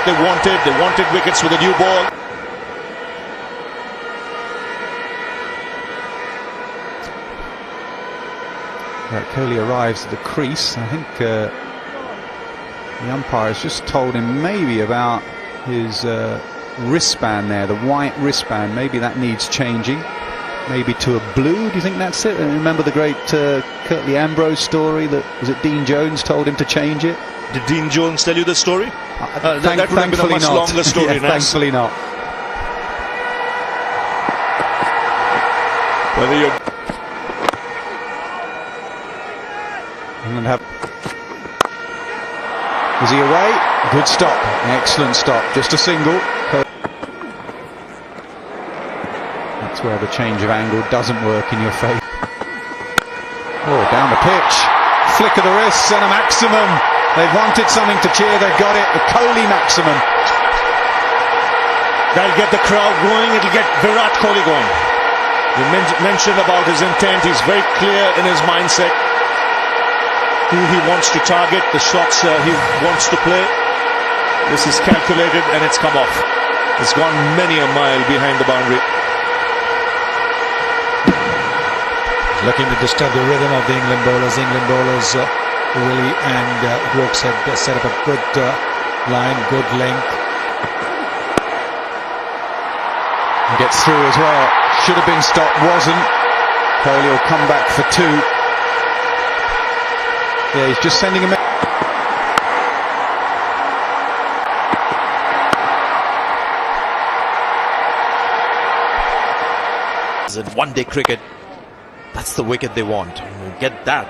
they wanted. They wanted wickets with a new ball. Virat Kohli arrives at the crease. I think the umpire has just told him maybe about his wristband there, the white wristband. Maybe that needs changing. Maybe to a blue. Do you think that's it? And remember the great Curtly Ambrose story that was it Dean Jones told him to change it? Did Dean Jones tell you the story? That would have been a much not. longer story. Yeah, thankfully not. Whether you're is he away? Good stop. Excellent stop. Just a single. That's where the change of angle doesn't work in your favour. Oh, down the pitch. Flick of the wrists and a maximum. They've wanted something to cheer. They've got it. The Kohli maximum. That'll get the crowd going. It'll get Virat Kohli going. You mentioned about his intent. He's very clear in his mindset. Who he wants to target, the shots he wants to play. This is calculated and it's come off. It's gone many a mile behind the boundary. Looking to disturb the rhythm of the England bowlers. Willie and Brooks had set up a good line, good length. Gets through as well. Should have been stopped, wasn't. Kohli will come back for two. Yeah, he's just sending him. In one-day cricket, that's the wicket they want. You get that.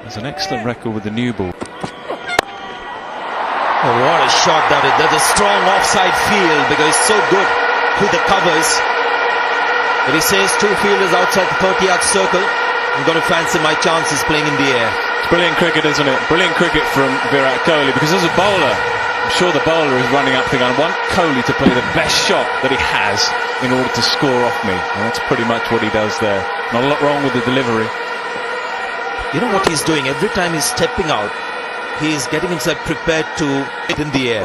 There's an excellent record with the new ball. Oh, what a shot that is. There's a strong offside field because it's so good through the covers. But he says two fielders outside the 30-yard circle. I'm going to fancy my chances playing in the air. It's brilliant cricket, isn't it? Brilliant cricket from Virat Kohli, because as a bowler, I'm sure the bowler is running up thinking, I want Kohli to play the best shot that he has in order to score off me. And that's pretty much what he does there. Not a lot wrong with the delivery. You know what he's doing? Every time he's stepping out, he's getting himself prepared to hit in the air.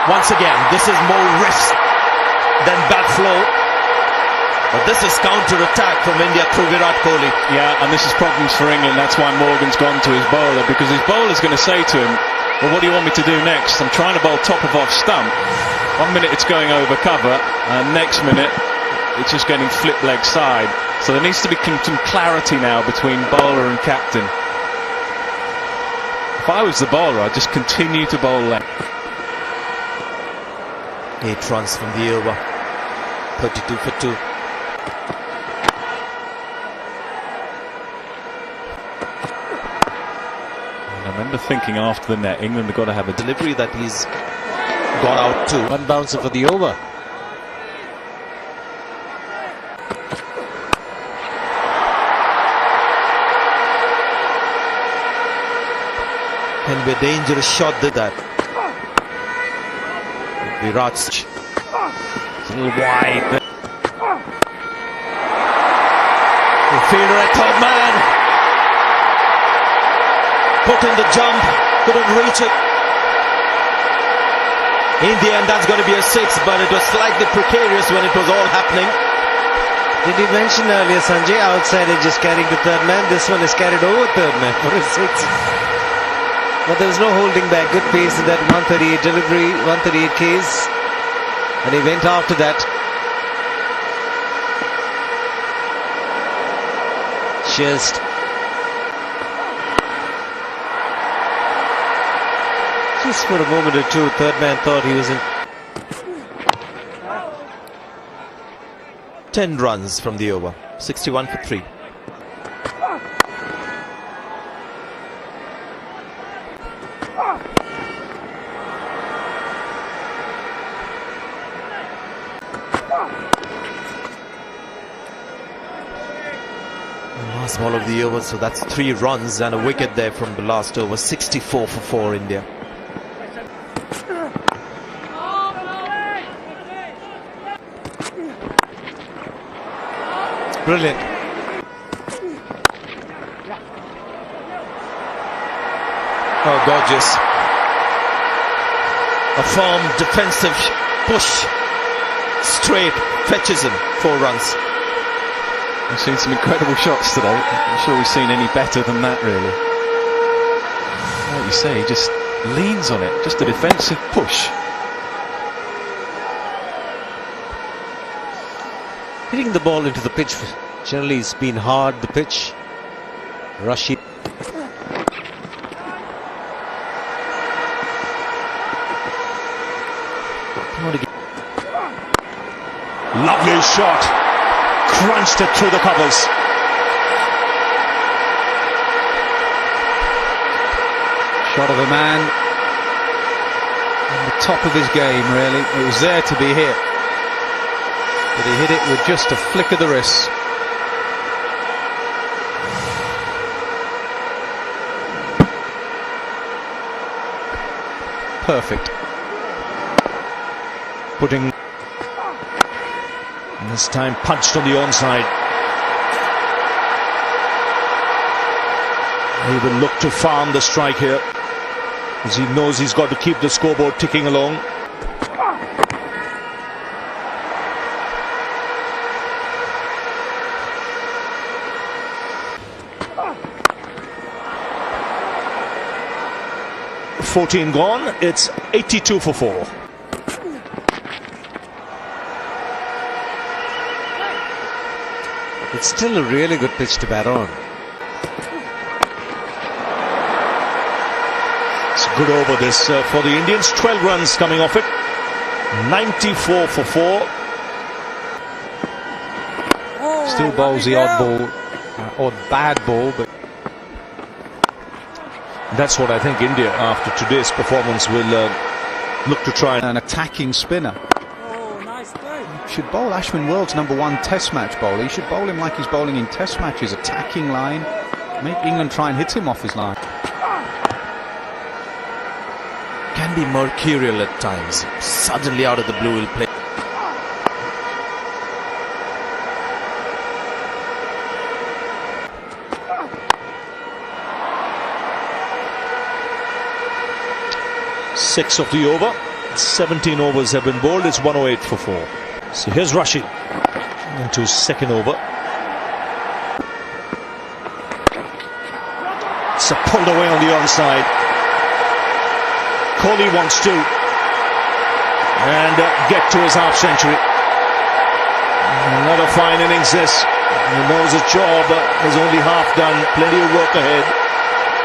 Once again, this is more risk than bat flow. But this is counter-attack from India through Virat Kohli. Yeah, and this is problems for England. That's why Morgan's gone to his bowler, because his bowler's going to say to him, well, what do you want me to do next? I'm trying to bowl top of off stump. 1 minute it's going over cover, and next minute it's just getting flip leg side. So there needs to be some clarity now between bowler and captain. If I was the bowler, I'd just continue to bowl left. 8 runs from the over. 32 for 2. I remember thinking after the net, England have got to have a Delivery that he's got out to. One bouncer for the over. Can be a dangerous shot, did that. Virat's a little wide. The fielder at third man. Put in the jump, couldn't reach it. In the end, that's going to be a 6, but it was slightly precarious when it was all happening. Did you mention earlier, Sanjay, outside just carrying the third man? This one is carried over third man for a 6. But there was no holding back. Good pace in that 138 delivery, 138 Ks. And he went after that. Just for a moment or two, third man thought he was in. 10 runs from the over. 61 for 3. Last ball of the over, so that's 3 runs and a wicket there from the last over. 64 for 4 India. Brilliant. Oh, gorgeous. A firm defensive push. Straight fetches him 4 runs. We've seen some incredible shots today. I'm not sure we've seen any better than that, really. Like you say, he just leans on it. Just a defensive push. Hitting the ball into the pitch generally has been hard, the pitch. Rushy. Lovely shot. Crunched it through the covers. Shot of a man on the top of his game, really. It was there to be hit, but he hit it with just a flick of the wrist. Perfect. Putting, and this time punched on the onside. He will look to farm the strike here, as he knows he's got to keep the scoreboard ticking along. "14 gone, it's 82 for 4. It's still a really good pitch to bat on. It's a good over this for the Indians. 12 runs coming off it. 94 for 4. Still bowls the odd ball, odd bad ball, but that's what I think India, after today's performance, will look to try. an attacking spinner. Should bowl Ashwin World's #1 Test match bowler. He should bowl him like he's bowling in Test matches, attacking line. Make England try and hit him off his line. Can be mercurial at times. Suddenly out of the blue will play. Six of the over. 17 overs have been bowled. It's 108 for 4. So here's Rashid into his second over. It's pulled away on the onside. Kohli wants to and get to his half century. Another fine innings this. He knows his job is only half done. Plenty of work ahead.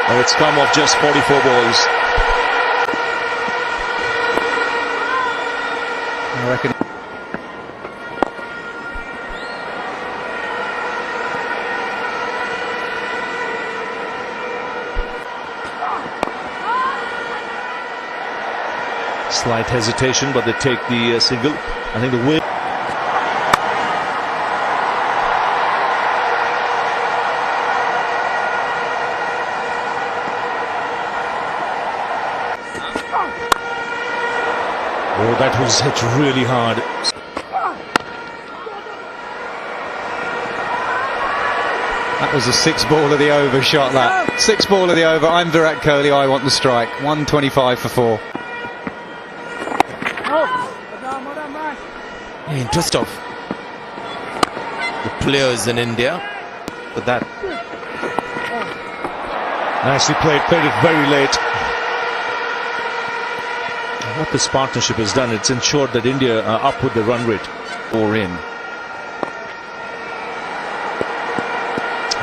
And it's come off just 44 balls. I reckon. Slight hesitation, but they take the single. I think the win. Oh, that was hit really hard. That was a 6 ball of the over shot, that. 6 ball of the over. I'm Virat Kohli, I want the strike. 125 for 4. Interest of the players in India, but that Nicely played it very late. What this partnership has done, it's ensured that India are up with the run rate. Or in.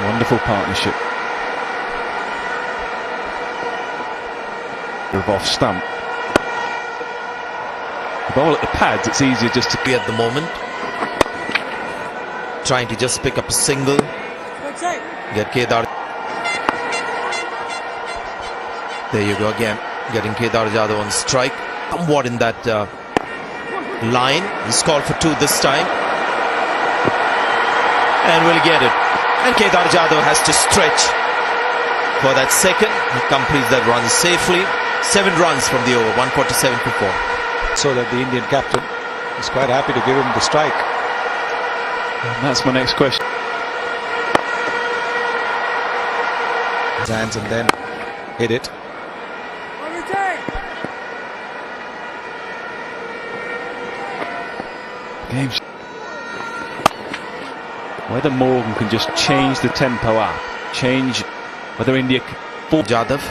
Wonderful partnership. Off stump. The ball at the pads, it's easier just to be at the moment. Trying to just pick up a single. Get Kedar. There you go again. Getting Kedar Jadhav on strike. Somewhat in that line. He's called for 2 this time. And will get it. And Kedar Jadhav has to stretch for that second. He completes that run safely. 7 runs from the over. 147 for 4. So that the Indian captain is quite happy to give him the strike. And that's my next question. His hands and then hit it. Game's whether Morgan can just change the tempo up, change whether India can. Jadhav.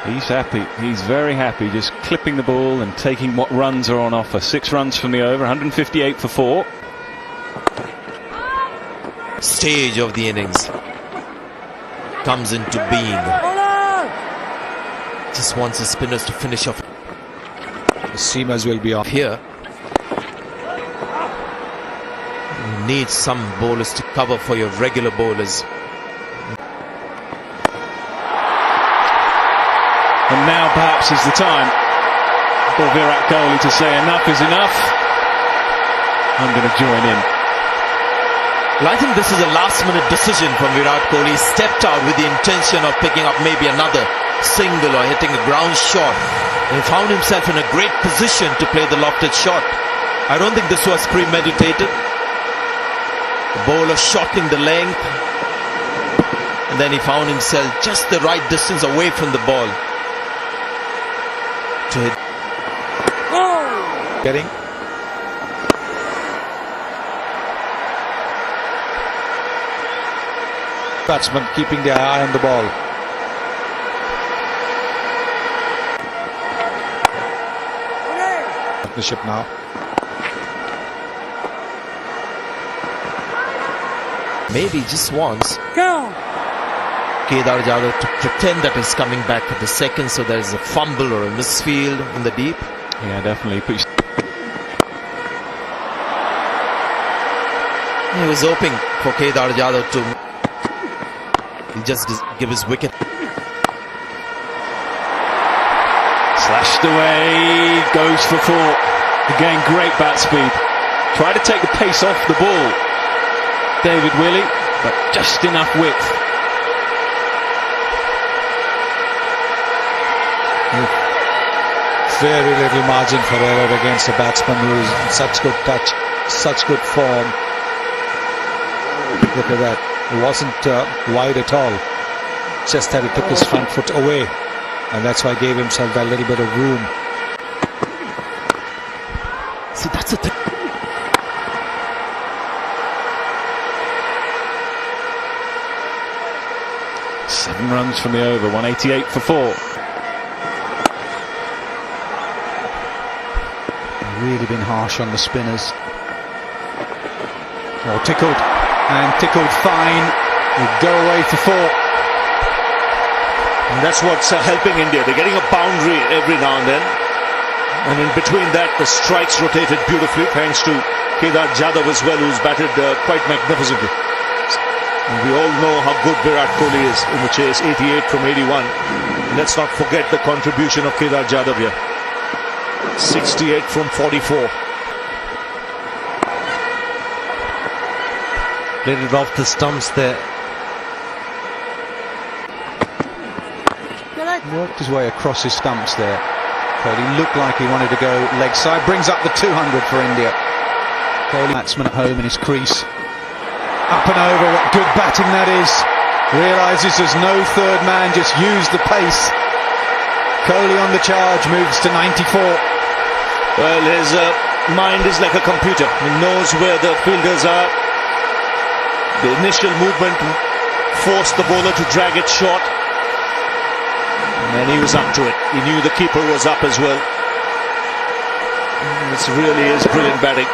He's happy. He's very happy, just clipping the ball and taking what runs are on offer. 6 runs from the over, 158 for 4. Stage of the innings comes into being. Just wants the spinners to finish off. The seamers will be off Here, you need some bowlers to cover for your regular bowlers. And now perhaps is the time for Virat Kohli to say enough is enough. I'm going to join in. Well, I think this is a last-minute decision from Virat Kohli. He stepped out with the intention of picking up maybe another single or hitting a ground shot. And he found himself in a great position to play the lofted shot. I don't think this was premeditated. The bowler shortening the length. And then he found himself just the right distance away from the ball to hit. getting. Batsman keeping their eye on the ball. Partnership now. Maybe just once. Kedar Jadhav to pretend that he's coming back for the second, so there is a fumble or a misfield in the deep. Yeah, definitely. He was hoping for Kedar Jadhav to just give his wicket. Slashed away, goes for 4. Again, great bat speed. Try to take the pace off the ball, David Willey, but just enough width. Very little margin for error against a batsman who is in such good touch, such good form. Look at that. It wasn't wide at all. Just that he took his front foot away. And that's why he gave himself that little bit of room. See, that's a thing. Seven runs from the over, 188 for 4. Really been harsh on the spinners. Oh, tickled. And tickled fine. Will go away for 4. And that's what's helping India. They're getting a boundary every now and then. And in between that, the strikes rotated beautifully thanks to Kedar Jadhav as well, who's batted quite magnificently. And we all know how good Virat Kohli is in the chase, 88 from 81. And let's not forget the contribution of Kedar Jadhav here. 68 from 44. Played it off the stumps there. Worked his way across his stumps there. Kohli looked like he wanted to go leg side. Brings up the 200 for India. Kohli, batsman at home in his crease. Up and over. What good batting that is. Realises there's no third man. Just use the pace. Kohli on the charge. Moves to 94. Well, his mind is like a computer. He knows where the fielders are. The initial movement forced the bowler to drag it short. And he was up to it. He knew the keeper was up as well. This really is brilliant batting.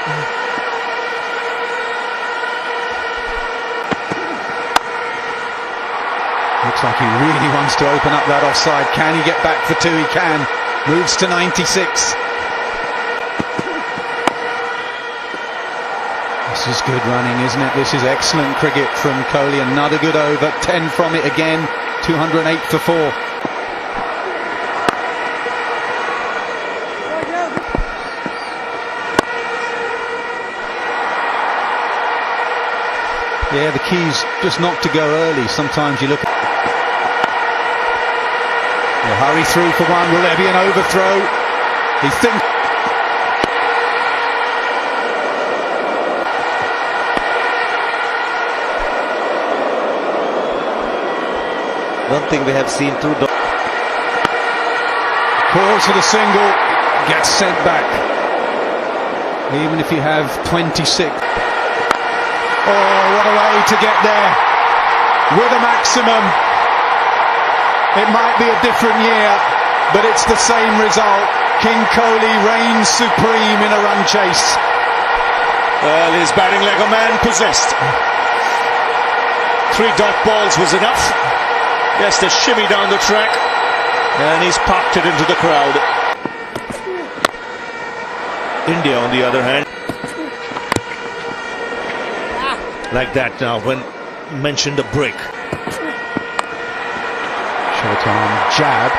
Looks like he really wants to open up that offside. Can he get back for 2? He can. Moves to 96. This is good running, isn't it? This is excellent cricket from Kohli. Another good over. 10 from it again. 208 for 4. Yeah, the key's just not to go early. Sometimes you look at... He'll hurry through for one. Will there be an overthrow? He thinks... One thing we have seen through... Calls for the single. gets sent back. Even if you have 26. Oh, what a way to get there. With a maximum. It might be a different year, but it's the same result. King Kohli reigns supreme in a run chase. Well, he's batting like a man possessed. 3 dot balls was enough. Just a shimmy down the track, and he's parked it into the crowd. India, on the other hand, like that now, when mentioned a break. Short arm jab.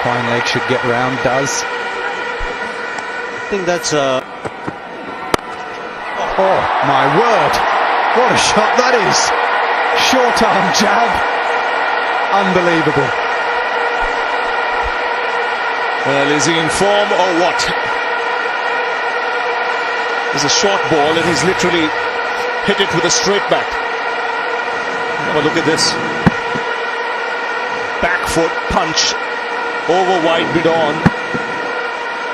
Fine leg should get round, does. I think that's a... Oh, my word. What a shot that is. Short arm jab. Unbelievable. Well, is he in form or what? It's a short ball and he's literally hit it with a straight back. Have a look at this. Back foot punch over wide mid on,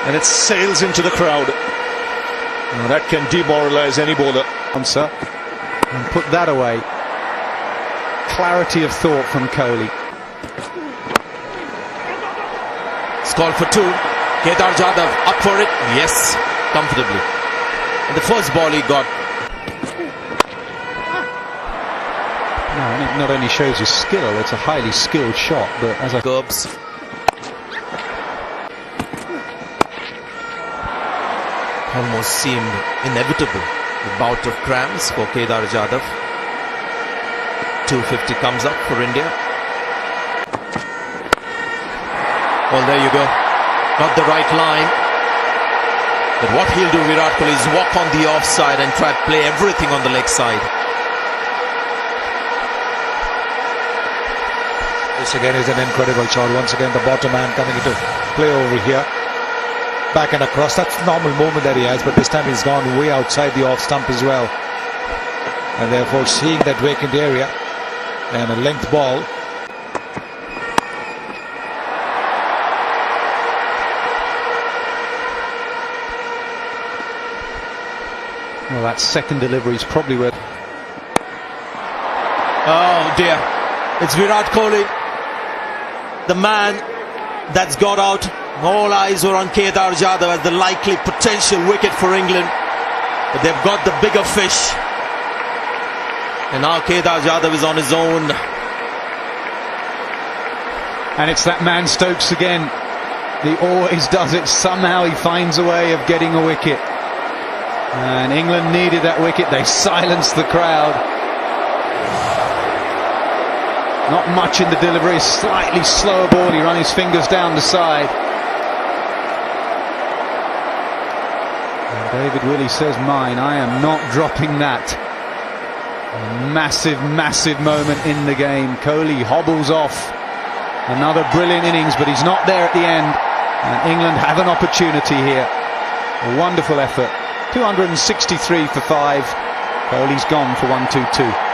and it sails into the crowd. Now that can demoralize any bowler. Answer and put that away. Clarity of thought from Kohli. It's called for 2. Kedar Jadhav up for it. Yes, comfortably. And the first ball he got. No, and it not only shows his skill, it's a highly skilled shot, but as I... Curbs. Almost seemed inevitable. The bout of cramps for Kedar Jadhav. 250 comes up for India. Well, there you go. Not the right line. But what he'll do, Virat Kohli, is walk on the offside and try to play everything on the leg side. This again is an incredible shot. Once again, the bottom man coming into play over here. Back and across. That's the normal movement that he has, but this time he's gone way outside the off stump as well. And therefore, seeing that vacant area and a length ball. Well, that second delivery is probably where... Oh dear. It's Virat Kohli, the man that's got out. All eyes were on Kedar Jadhav as the likely potential wicket for England. But they've got the bigger fish. And now Kedar Jadhav is on his own. And it's that man Stokes again. He always does it. Somehow he finds a way of getting a wicket. And England needed that wicket. They silenced the crowd. Not much in the delivery. Slightly slower ball. He ran his fingers down the side. And David Willey says, mine. I am not dropping that. A massive, massive moment in the game. Kohli hobbles off. Another brilliant innings, but he's not there at the end. And England have an opportunity here. A wonderful effort. 263 for 5. Kohli's gone for 1-2-2.